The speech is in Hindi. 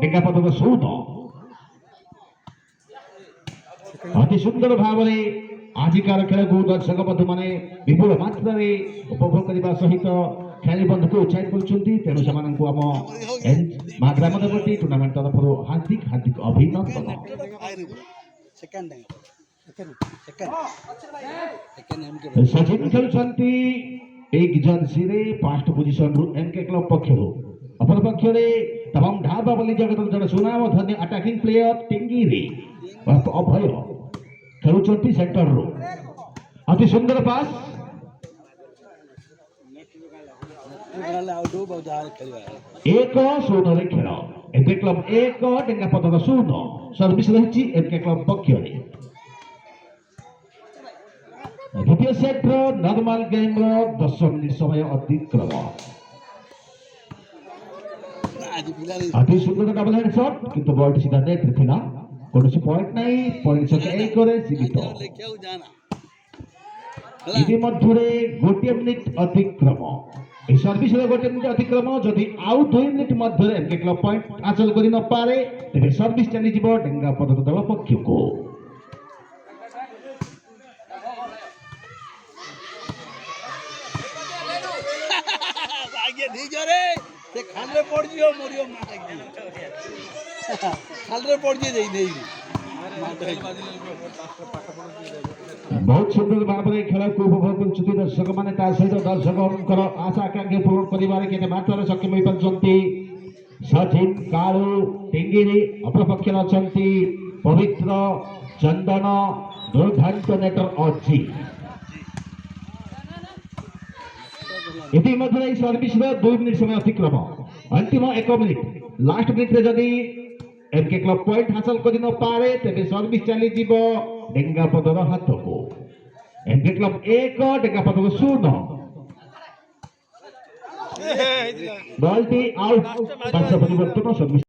डेगा पदक 14 अति सुंदर भाव आजिकार खेल को दर्शक बंधु मैंने विपुल मात्रा उपभोग करने सहित खेल बंधु को उत्साहित कर ग्राम देवती टूर्णामेंट तरफ हार्दिक हार्दिक अभिनंदन सचिन खेलुंट एजेंसी फास्ट पोजिशन रु एमके क्लब पक्षर अपर पक्ष तमाम ढाबा बोली जगत जन सुनाम धन्य अटैकिंग प्लेयर टिंगिरी अभय खेलुंट सेंटर रो अति सुंदर पास एक शून्य खेल एमके क्लब 1 डेंगा पदक 0 सर्विस रही एमके क्लब पक्ष द्वितीय सेट्र नॉर्मल गेम 10 मिनिट समय अतिक्रम अति सुंदर डबल हैंड शॉट किंतु बॉल सीधा नेट रे थिला कोनोसी पॉइंट नहीं पॉइंट संख्या 1 करे सीमित इति मध्यरे गोटे मिनिट अतिक्रम ए सर्विस रे गोटे मिनिट अतिक्रम जदि आउ 2 मिनिट मध्यरे एमके क्लब पॉइंट हासिल करि न पारे तेबे सर्विस चली जिवो डेंगा पदक दल पक्ष को से खालरे पड़ जियो मोरियो माटे खालरे पड़ जे देई देई बहुत सुंदर भाव में खेल को उपभोग कर दर्शक मैंने सहित दर्शक आशा आकांक्षा पूरण कर मात्र सक्षम हो पार्टी सचिन कालू टेंगिरी अपरपक्ष अच्छा पवित्र चंदन दुर्धांत नेटर अच्छी इतिमध्य सर्विस 2 मिनिट समय अतिक्रम अंतिम 1 मिनिट लास्ट मिनिट रे जदि एमके क्लब पॉइंट हासिल कर न पारे तेबे सर्विस चली जीवो डेंगा पदर हाथ को एमके क्लब 1 डेंगा पदक 0 बॉल आउट परिवर्तन सर्विस